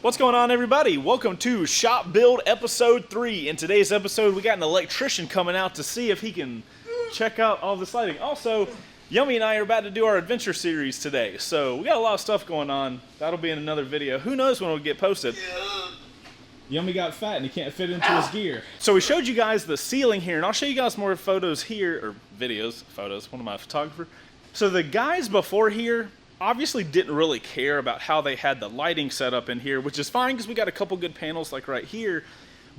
What's going on, everybody? Welcome to Shop Build Episode 3. In today's episode, we got an electrician coming out to see if he can check out all this lighting. Also, Yummy and I are about to do our adventure series today, so we got a lot of stuff going on. That'll be in another video. Who knows when it'll get posted. Yummy got fat and he can't fit into his gear. So we showed you guys the ceiling here, and I'll show you guys more photos here, or videos, photos, one of my photographer. So the guys before here obviously didn't really care about how they had the lighting set up in here, which is fine because we got a couple good panels like right here,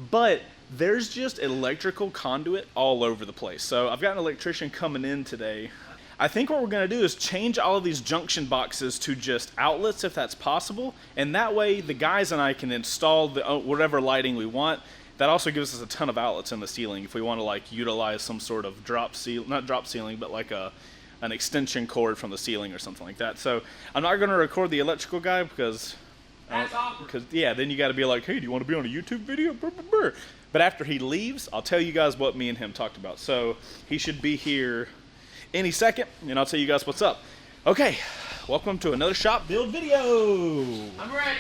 but there's just electrical conduit all over the place. So I've got an electrician coming in today. I think what we're going to do is change all of these junction boxes to just outlets if that's possible, and that way the guys and I can install the whatever lighting we want. That also gives us a ton of outlets in the ceiling if we want to like utilize some sort of not drop ceiling, but like an extension cord from the ceiling or something like that. So I'm not going to record the electrical guy because yeah, then you got to be like, hey, do you want to be on a YouTube video? Brr, brr, brr. But after he leaves, I'll tell you guys what me and him talked about. So he should be here any second, and I'll tell you guys what's up. Okay, welcome to another shop build video. I'm ready.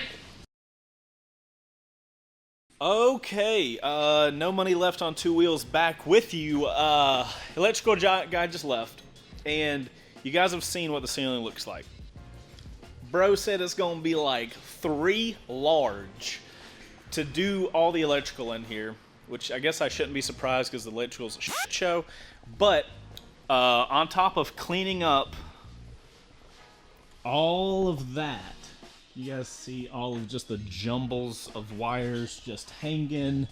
Okay, no money left on two wheels, back with you. Electrical guy just left, and you guys have seen what the ceiling looks like. Bro said it's gonna be like 3 large to do all the electrical in here, which I guess I shouldn't be surprised because the electrical's a shit show. But on top of cleaning up all of that, you guys see all of just the jumbles of wires just hanging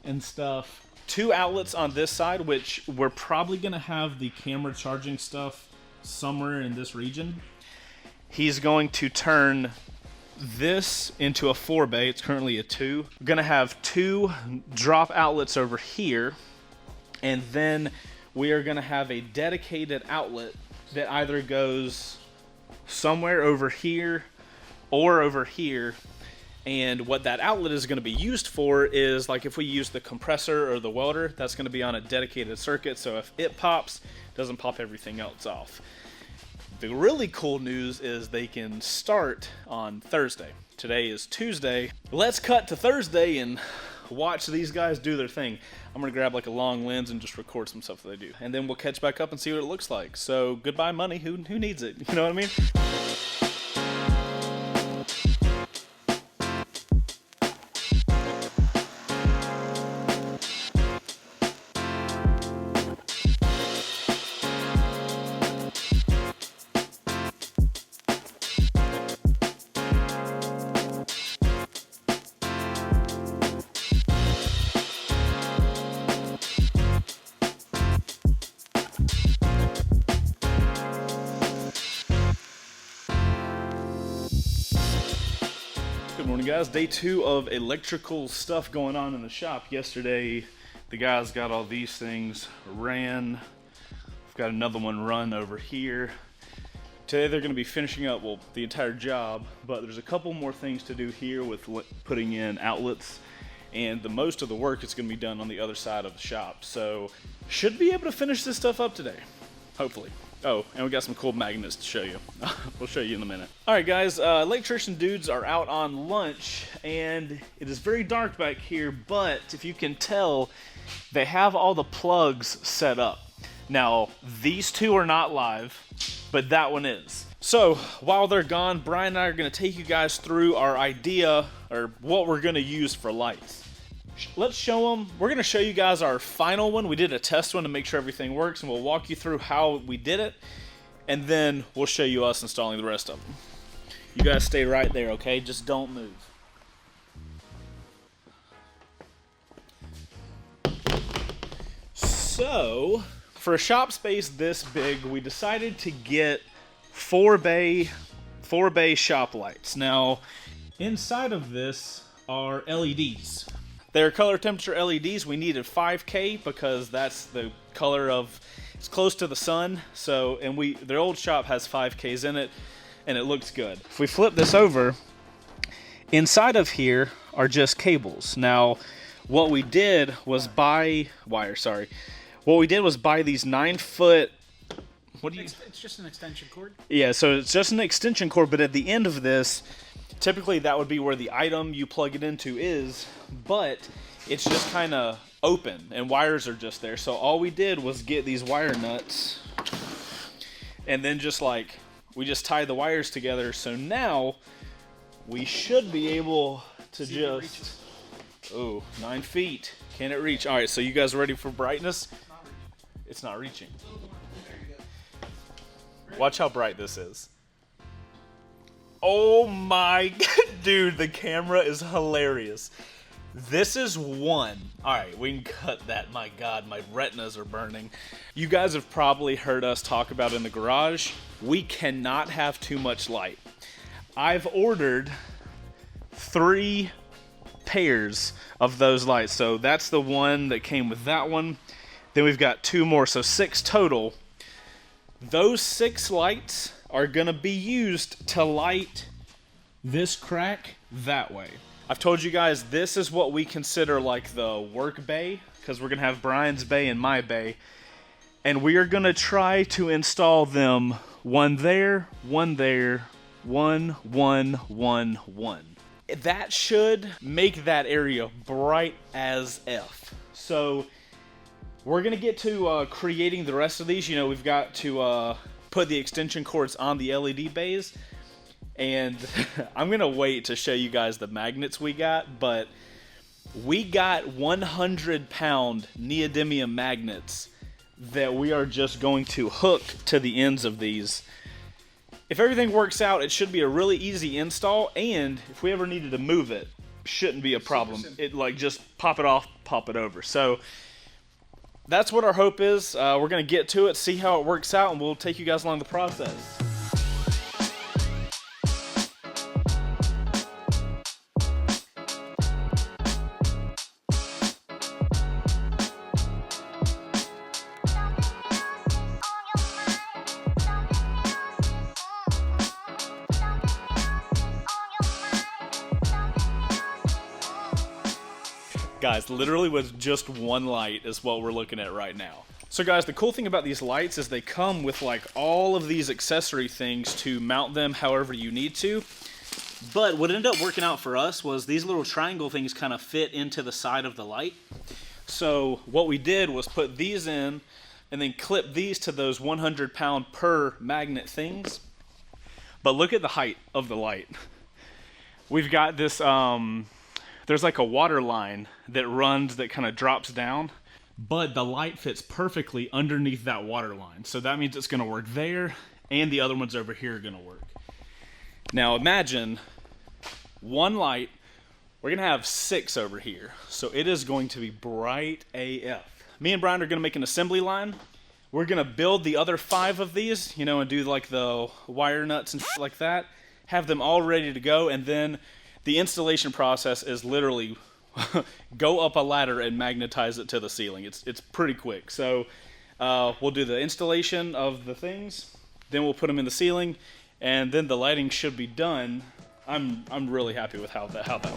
and stuff. 2 outlets on this side, which we're probably gonna have the camera charging stuff somewhere in this region. He's going to turn this into a 4-bay. It's currently a 2. We're gonna have 2 drop outlets over here, and then we are gonna have a dedicated outlet that either goes somewhere over here or over here. And what that outlet is going to be used for is, like, if we use the compressor or the welder, that's going to be on a dedicated circuit, so if it pops, it doesn't pop everything else off. The really cool news is they can start on Thursday. Today is Tuesday. Let's cut to Thursday and watch these guys do their thing. I'm going to grab like a long lens and just record some stuff that they do. And then we'll catch back up and see what it looks like. So goodbye money, who needs it? You know what I mean? Good morning, guys. Day 2 of electrical stuff going on in the shop. Yesterday, the guys got all these things ran. We've got another one run over here. Today they're going to be finishing up, well, the entire job, but there's a couple more things to do here with putting in outlets, and the most of the work is going to be done on the other side of the shop. So, should be able to finish this stuff up today, hopefully. Oh, and we got some cool magnets to show you. We'll show you in a minute. Alright guys, electrician dudes are out on lunch, and it is very dark back here, but if you can tell, they have all the plugs set up. Now, these 2 are not live, but that one is. So, while they're gone, Brian and I are going to take you guys through our idea, or what we're going to use for lights. Let's show them. We're going to show you guys our final one. We did a test one to make sure everything works, and we'll walk you through how we did it, and then we'll show you us installing the rest of them. You guys stay right there, okay? Just don't move. So, for a shop space this big, we decided to get 4-bay shop lights. Now, inside of this are LEDs. They're color temperature LEDs. We needed 5K because that's the color of, it's close to the sun. So, and their old shop has 5Ks in it, and it looks good. If we flip this over, inside of here are just cables. Now, what we did was buy these 9-foot. It's just an extension cord. Yeah, so it's just an extension cord, but at the end of this, Typically that would be where the item you plug it into is, but it's just kind of open and wires are just there. So all we did was get these wire nuts and then just like, we just tied the wires together. So now we should be able to just, oh, 9 feet. Can it reach? All right, so you guys ready for brightness? It's not reaching. Watch how bright this is. Oh my, dude, the camera is hilarious. This is one. All right, we can cut that. My God, my retinas are burning. You guys have probably heard us talk about in the garage, we cannot have too much light. I've ordered 3 pairs of those lights. So that's the one that came with that one. Then we've got 2 more, so 6 total. Those 6 lights are gonna be used to light this crack that way. I've told you guys this is what we consider like the work bay, because we're gonna have Brian's bay and my bay, and we are gonna try to install them one there, one there, one. That should make that area bright as F. So we're gonna get to creating the rest of these. You know, we've got to put the extension cords on the LED bays, and I'm gonna wait to show you guys the magnets we got, but we got 100-pound neodymium magnets that we are just going to hook to the ends of these. If everything works out, it should be a really easy install, and if we ever needed to move it, shouldn't be a problem. It like just pop it off, pop it over. So that's what our hope is. We're gonna get to it, see how it works out, and we'll take you guys along the process. Guys, literally with just one light is what we're looking at right now. So guys, the cool thing about these lights is they come with like all of these accessory things to mount them however you need to. But what ended up working out for us was these little triangle things kind of fit into the side of the light. So what we did was put these in and then clip these to those 100-pound per magnet things. But look at the height of the light. We've got this, there's like a water line that runs, that kind of drops down, but the light fits perfectly underneath that water line. So that means it's gonna work there, and the other ones over here are gonna work. Now imagine one light, we're gonna have 6 over here. So it is going to be bright AF. Me and Brian are gonna make an assembly line. We're gonna build the other 5 of these, you know, and do like the wire nuts and like that, have them all ready to go, and then the installation process is literally go up a ladder and magnetize it to the ceiling. It's pretty quick. So we'll do the installation of the things, then we'll put them in the ceiling, and then the lighting should be done. I'm really happy with how that went.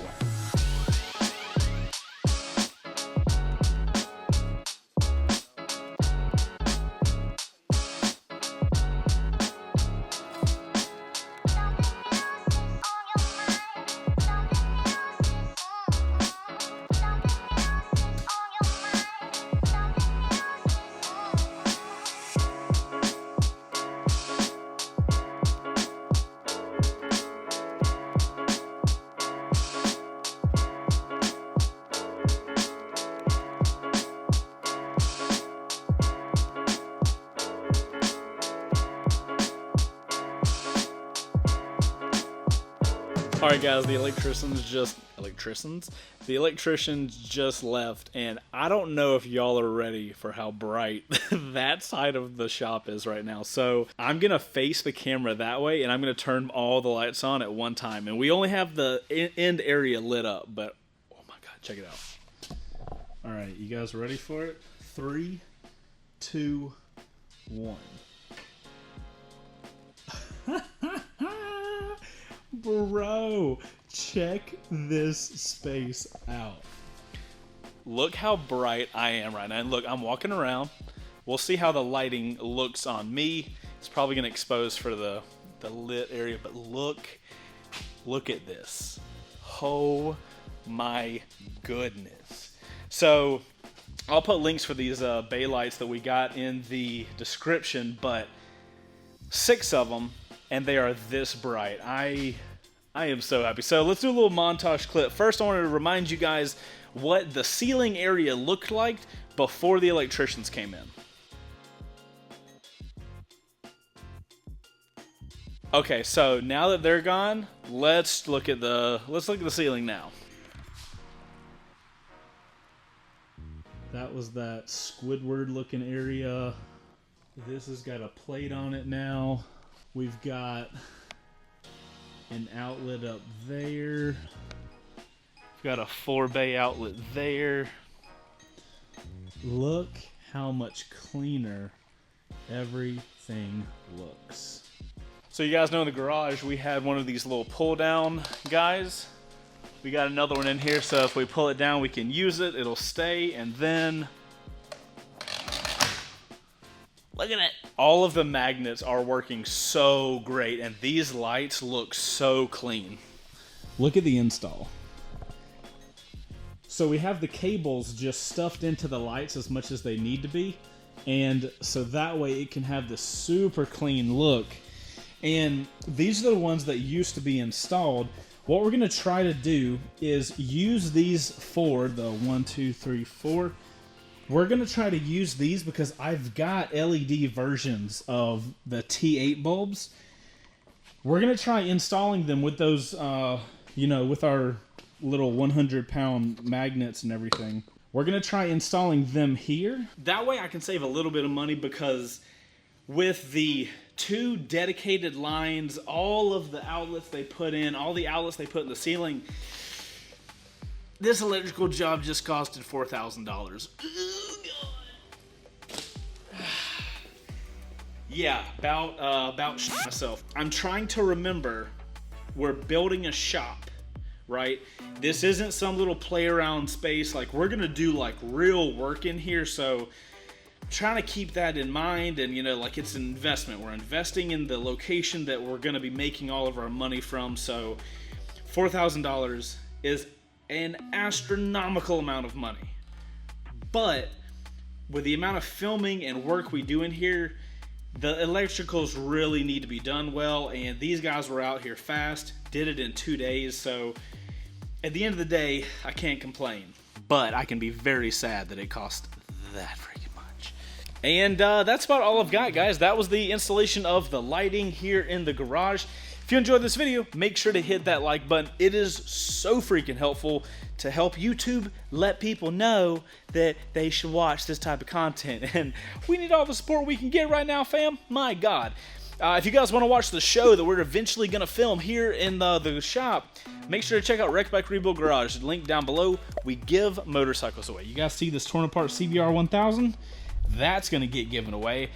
Alright guys, the electricians just left, and I don't know if y'all are ready for how bright that side of the shop is right now. So I'm gonna face the camera that way, and I'm gonna turn all the lights on at one time. And we only have the end area lit up, but oh my god, check it out. Alright, you guys ready for it? 3, 2, 1. Bro, check this space out. Look how bright I am right now. And look, I'm walking around. We'll see how the lighting looks on me. It's probably going to expose for the lit area, but look Look at this. Oh my goodness. So I'll put links for these bay lights that we got in the description, but 6 of them, and they are this bright. I am so happy. So let's do a little montage clip. First, I want to remind you guys what the ceiling area looked like before the electricians came in. Okay, so now that they're gone, let's look at the ceiling now. That was that Squidward looking area. This has got a plate on it now. We've got an outlet up there. We've got a 4-bay outlet there. Look how much cleaner everything looks. So you guys know in the garage we had one of these little pull down guys. We got another one in here, so if we pull it down we can use it, it'll stay, and then look at it. All of the magnets are working so great, and these lights look so clean. Look at the install. So we have the cables just stuffed into the lights as much as they need to be, and so that way it can have this super clean look. And these are the ones that used to be installed. What we're going to try to do is use these 4, the 1, 2, 3, 4. We're going to try to use these because I've got LED versions of the T8 bulbs. We're going to try installing them with those, with our little 100-pound magnets and everything. We're going to try installing them here. That way I can save a little bit of money, because with the 2 dedicated lines, all of the outlets they put in, all the outlets they put in the ceiling, this electrical job just costed $4,000. Yeah, about myself. I'm trying to remember, we're building a shop, right? This isn't some little play around space. Like, we're gonna do like real work in here, so trying to keep that in mind. And like, it's an investment. We're investing in the location that we're going to be making all of our money from. So $4,000 is an astronomical amount of money, but with the amount of filming and work we do in here, the electricals really need to be done well, and these guys were out here fast, did it in 2 days. So at the end of the day, I can't complain, but I can be very sad that it cost that freaking. And that's about all I've got, guys. That was the installation of the lighting here in the garage. If you enjoyed this video, make sure to hit that like button. It is so freaking helpful to help YouTube let people know that they should watch this type of content. And we need all the support we can get right now, fam. My God. If you guys want to watch the show that we're eventually going to film here in the shop, make sure to check out Wreck Bike Rebuild Garage. Link down below. We give motorcycles away. You guys see this torn apart CBR 1000? That's going to get given away.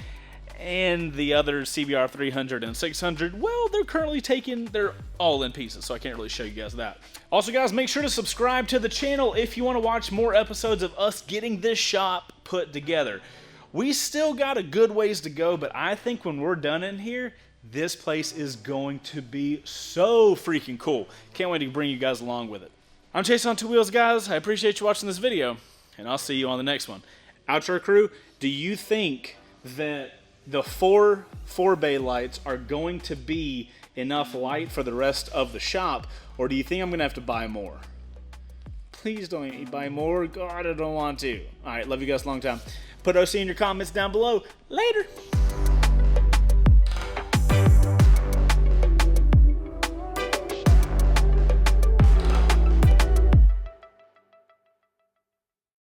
And the other CBR 300 and 600, well, they're all in pieces, so I can't really show you guys that. Also, guys, make sure to subscribe to the channel if you want to watch more episodes of us getting this shop put together. We still got a good ways to go, but I think when we're done in here, this place is going to be so freaking cool. Can't wait to bring you guys along with it. I'm Chaseontwowheels, guys. I appreciate you watching this video, and I'll see you on the next one. Outro crew, do you think that the 4-bay lights are going to be enough light for the rest of the shop, or do you think I'm going to have to buy more? Please don't make me buy more. God, I don't want to. All right, love you guys a long time. Put OC in your comments down below. Later.